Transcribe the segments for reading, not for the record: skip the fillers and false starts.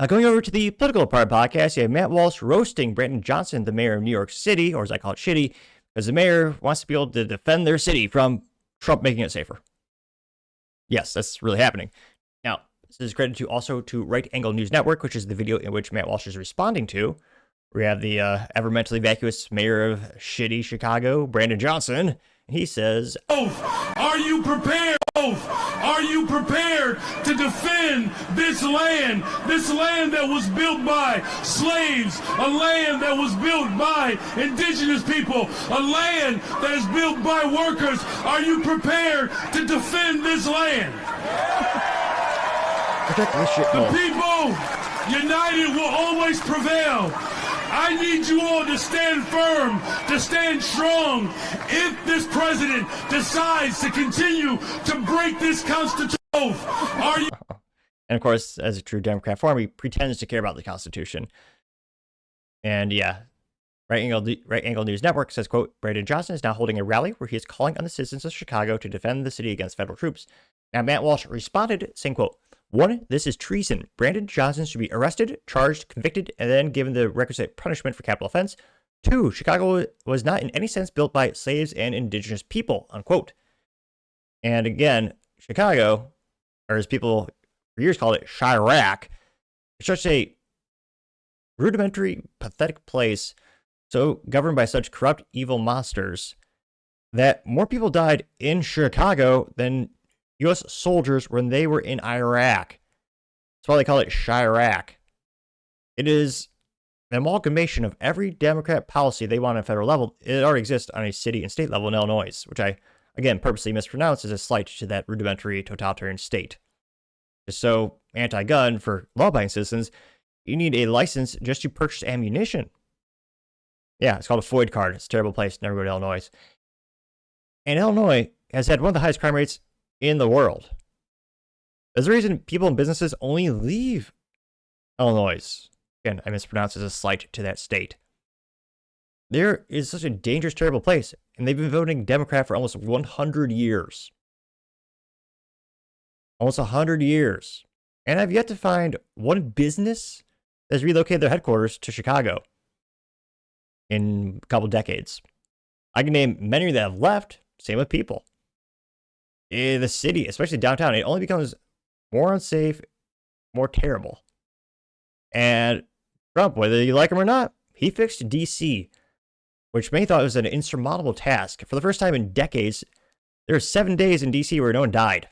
Going over to the political part of the podcast, you have Matt Walsh roasting Brandon Johnson, the mayor of New York City, or as I call it, shitty, because the mayor wants to be able to defend their city from Trump making it safer. Yes, that's really happening. Now, this is credited to Right Angle News Network, which is the video in which Matt Walsh is responding to. We have the ever mentally vacuous mayor of shitty Chicago, Brandon Johnson. He says, Are you prepared? Are you prepared to defend this land that was built by slaves, a land that was built by indigenous people, a land that is built by workers? Are you prepared to defend this land? Protect my shit. The people united will always prevail. I need you all to stand firm, to stand strong. If this president decides to continue to break this Constitution, are you... And of course, as a true Democrat form, he pretends to care about the Constitution. And yeah, Right Angle News Network says, quote, Brandon Johnson is now holding a rally where he is calling on the citizens of Chicago to defend the city against federal troops. Now, Matt Walsh responded, saying, quote, 1, this is treason. Brandon Johnson should be arrested, charged, convicted, and then given the requisite punishment for capital offense. 2, Chicago was not in any sense built by slaves and indigenous people, unquote. And again, Chicago, or as people for years called it, Chirac, is such a rudimentary, pathetic place, so governed by such corrupt, evil monsters, that more people died in Chicago than U.S. soldiers when they were in Iraq. That's why they call it Chirac. It is an amalgamation of every Democrat policy they want on a federal level. It already exists on a city and state level in Illinois, which I, again, purposely mispronounced as a slight to that rudimentary totalitarian state. Just so anti-gun for law-abiding citizens, you need a license just to purchase ammunition. Yeah, it's called a FOID card. It's a terrible place. Never go to Illinois. And Illinois has had one of the highest crime rates in the world. There's a reason people and businesses only leave Illinois. Again, I mispronounced as a slight to that state. There is such a dangerous, terrible place, and they've been voting Democrat for almost 100 years. Almost 100 years. And I've yet to find one business that's relocated their headquarters to Chicago in a couple decades. I can name many that have left. Same with people. The city, especially downtown, it only becomes more unsafe, more terrible. And Trump, whether you like him or not, he fixed D.C., which many thought was an insurmountable task. For the first time in decades, there were 7 days in D.C. where no one died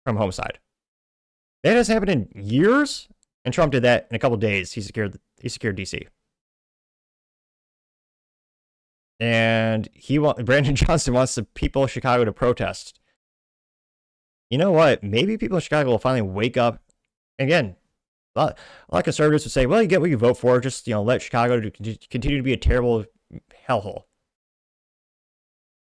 from homicide. That hasn't happened in years, and Trump did that in a couple days. He secured D.C. And Brandon Johnson wants the people of Chicago to protest. You know what? Maybe people in Chicago will finally wake up. Again, a lot of conservatives would say, well, you get what you vote for. Just, let Chicago continue to be a terrible hellhole.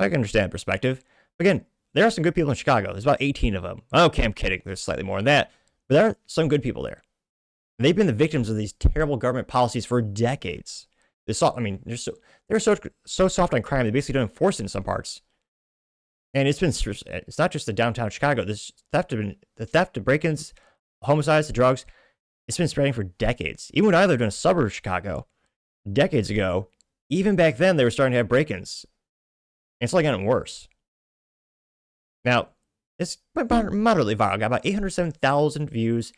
I can understand that perspective. Again, there are some good people in Chicago. There's about 18 of them. Okay, I'm kidding. There's slightly more than that. But there are some good people there. And they've been the victims of these terrible government policies for decades. They're so soft on crime, they basically don't enforce it in some parts. And it's not just the downtown Chicago. The theft, the break-ins, homicides, the drugs, it's been spreading for decades. Even when I lived in a suburb of Chicago, decades ago, even back then, they were starting to have break-ins. And it's only gotten worse. Now, it's moderately viral. Got about 807,000 views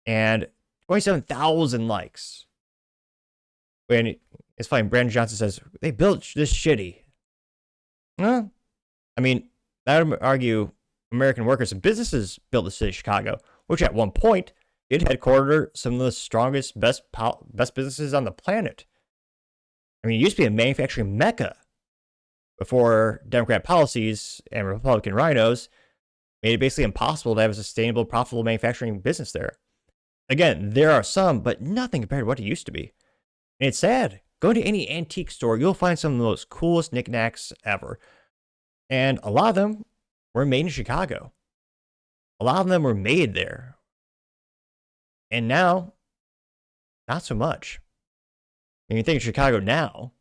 and 27,000 likes. And it's funny, Brandon Johnson says, they built this shitty. Well, I mean, I would argue American workers and businesses built the city of Chicago, which at one point did headquarter some of the strongest, best businesses on the planet. I mean, it used to be a manufacturing mecca before Democrat policies and Republican rhinos made it basically impossible to have a sustainable, profitable manufacturing business there. Again, there are some, but nothing compared to what it used to be. And it's sad. Go to any antique store, you'll find some of the most coolest knickknacks ever. And a lot of them were made in Chicago. A lot of them were made there. And now, not so much. And you think of Chicago now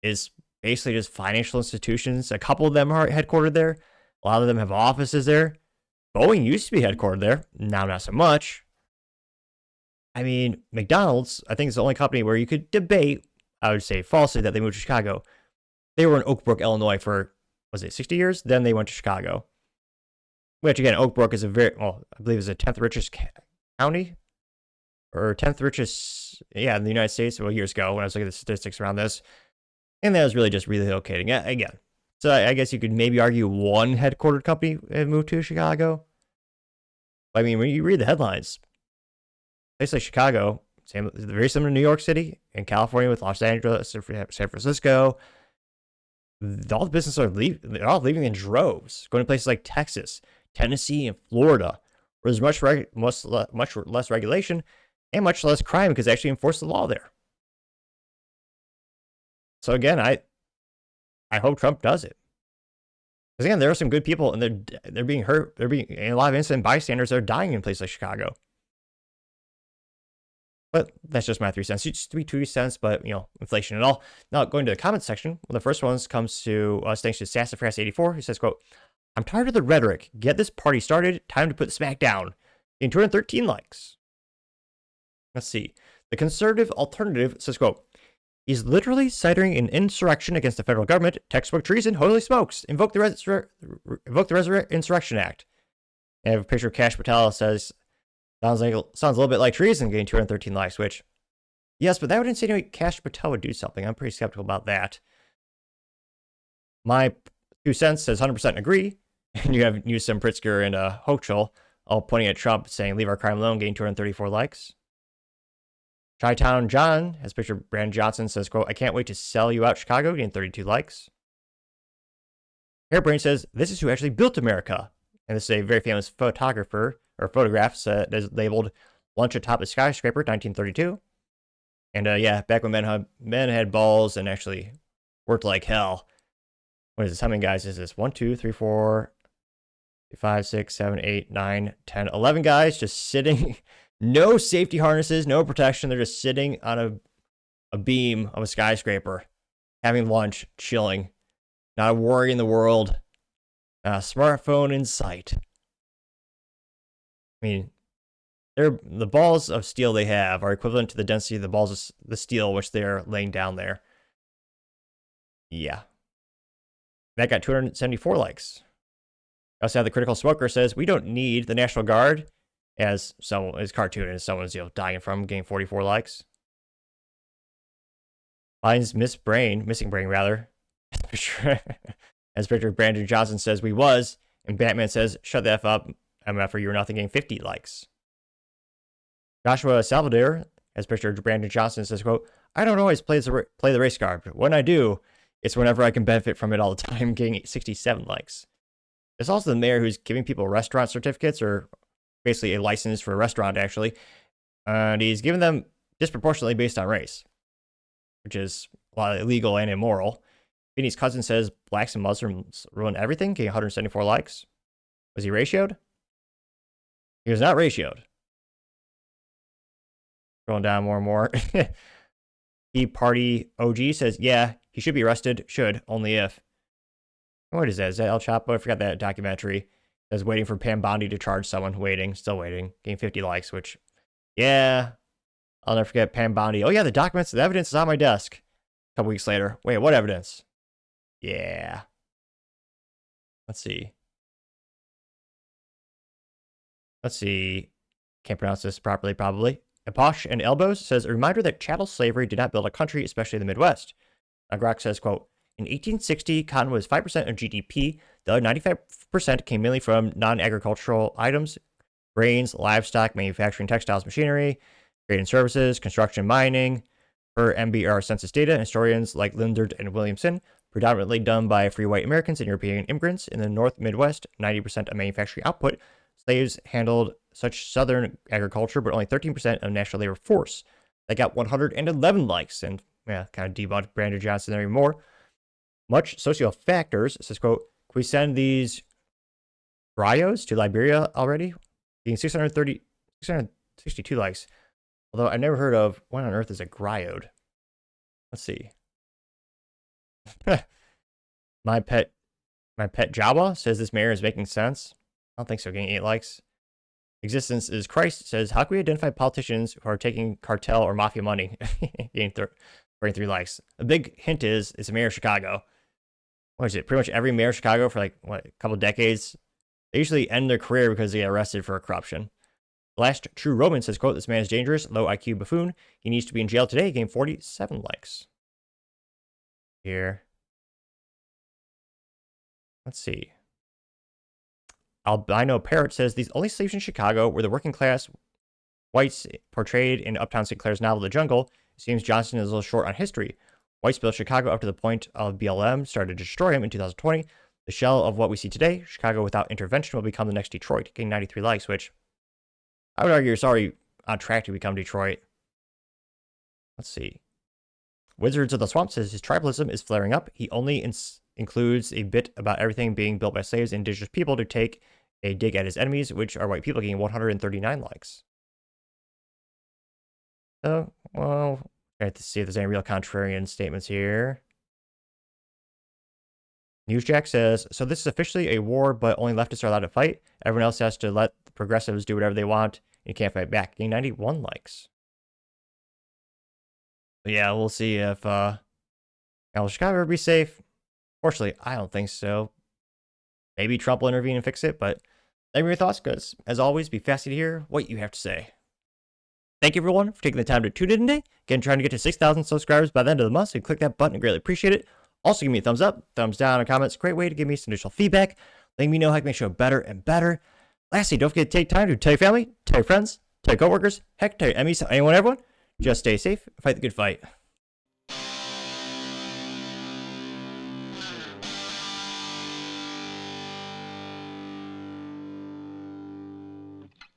is basically just financial institutions. A couple of them are headquartered there. A lot of them have offices there. Boeing used to be headquartered there. Now, not so much. I mean, McDonald's, I think, is the only company where you could debate, I would say falsely, that they moved to Chicago. They were in Oak Brook, Illinois for, was it 60 years? Then they went to Chicago. Which, again, Oak Brook is a very, well, I believe is the 10th richest county or 10th richest, yeah, in the United States. Well, years ago when I was looking at the statistics around this. And that was really just relocating. Again, so I guess you could maybe argue one headquartered company moved to Chicago. I mean, when you read the headlines, places like Chicago, same, very similar to New York City and California with Los Angeles, San Francisco. All the businesses are leaving. They're all leaving in droves, going to places like Texas, Tennessee, and Florida, where there's much less regulation and much less crime because they actually enforce the law there. So again, I hope Trump does it. Because again, there are some good people, and they're being hurt. They're being, and a lot of innocent bystanders are dying in places like Chicago. But that's just my 3 cents. It used to be 2 cents, but inflation and all. Now going to the comments section, well, the first one comes to us thanks to Sassafras84, who says, "quote I'm tired of the rhetoric. Get this party started. Time to put the smack down." In 213 likes. Let's see. The conservative alternative says, "quote He's literally citing an insurrection against the federal government. Textbook treason. Holy smokes! Invoke the Insurrection Act." And a picture of Kash Patel says, sounds a little bit like treason, getting 213 likes, which, yes, but that would insinuate Kash Patel would do something. I'm pretty skeptical about that. My 2 cents says 100% agree. And you have Newsom, Pritzker, and Hochul all pointing at Trump saying, "Leave our crime alone," getting 234 likes. Chi-Town John has a picture of Brandon Johnson, says, "quote I can't wait to sell you out, Chicago," getting 32 likes. Hairbrain says, "This is who actually built America." And this is a very famous photographer or photograph that is labeled "Lunch atop a skyscraper, 1932." And yeah, back when men had balls and actually worked like hell. What is this? How many guys is this? 1, 2, 3, 4, 5, 6, 7, 8, 9, 10, 11 guys just sitting. No safety harnesses, no protection. They're just sitting on a beam of a skyscraper, having lunch, chilling, not a worry in the world, not a smartphone in sight. I mean, the balls of steel they have are equivalent to the density of the balls of the steel which they're laying down there. Yeah. That got 274 likes. I also have the Critical Smoker says, "We don't need the National Guard," as cartoon and someone's dying from, getting 44 likes. Biden's missing brain rather. As picture Brandon Johnson says, "We was," and Batman says, "Shut the F up, MF, or you're nothing," getting 50 likes. Joshua Salvador, as picture Brandon Johnson says, "quote I don't always play the race card, but when I do, it's whenever I can benefit from it all the time," getting 67 likes. There's also the mayor who's giving people restaurant certificates, or basically a license for a restaurant, actually. And he's giving them disproportionately based on race, which is a lot illegal and immoral. Vinny's cousin says, "Blacks and Muslims ruin everything," getting 174 likes. Was he ratioed? He was not ratioed. Going down more and more. Tea Party OG says, "Yeah, he should be arrested. Should, only if." What is that? Is that El Chapo? I forgot that documentary. That's waiting for Pam Bondi to charge someone. Still waiting. Getting 50 likes, which, yeah, I'll never forget Pam Bondi. "Oh yeah, the evidence is on my desk." A couple weeks later. "Wait, what evidence?" Yeah. Let's see. Can't pronounce this properly, probably. Aposh and Elbows says, "A reminder that chattel slavery did not build a country, especially the Midwest." Grok says, quote, "In 1860, cotton was 5% of GDP. The other 95% came mainly from non-agricultural items, grains, livestock, manufacturing, textiles, machinery, trade and services, construction, mining. Per MBR census data, historians like Lindard and Williamson, predominantly done by free white Americans and European immigrants in the North Midwest, 90% of manufacturing output. Slaves handled such southern agriculture, but only 13% of national labor force." That got 111 likes, and yeah, kind of debunked Brandon Johnson there even more. Much social factors says, quote, "Can we send these griots to Liberia already?" Getting 662 likes. Although I never heard of what on earth is a griot. Let's see. My pet Java says, "This mayor is making sense." I don't think so. Getting 8 likes. Existence is Christ says, how can we identify politicians who are taking cartel or mafia money? Getting 33 likes. A big hint is it's the mayor of Chicago. What is it? Pretty much every mayor of Chicago for like a couple decades, they usually end their career because they get arrested for corruption. The last true Roman says, quote, this man is dangerous, low IQ buffoon. He needs to be in jail today. Gained 47 likes. Here. Let's see. Albino Parrot says, these only slaves in Chicago were the working class whites portrayed in Uptown St. Clair's novel The Jungle. It seems Johnson is a little short on history. Whites built Chicago up to the point of BLM started to destroy him in 2020. The shell of what we see today, Chicago without intervention will become the next Detroit, getting 93 likes, which I would argue is already on track to become Detroit. Let's see. Wizards of the Swamp says his tribalism is flaring up. He only includes a bit about everything being built by slaves and indigenous people to take a dig at his enemies, which are white people, getting 139 likes. So, well, I have to see if there's any real contrarian statements here. Newsjack says, so this is officially a war, but only leftists are allowed to fight. Everyone else has to let the progressives do whatever they want. You can't fight back. Getting 91 likes. But yeah, we'll see if will Chicago ever be safe. Fortunately, I don't think so. Maybe Trump will intervene and fix it, but let me know your thoughts, because as always, be fascinated to hear what you have to say. Thank you, everyone, for taking the time to tune in today. Again, trying to get to 6,000 subscribers by the end of the month, so click that button. I greatly appreciate it. Also, give me a thumbs up, thumbs down, and comments. Great way to give me some additional feedback, letting me know how I can make the show better and better. Lastly, don't forget to take time to tell your family, tell your friends, tell your coworkers, heck, tell your enemies, anyone, everyone. Just stay safe, fight the good fight.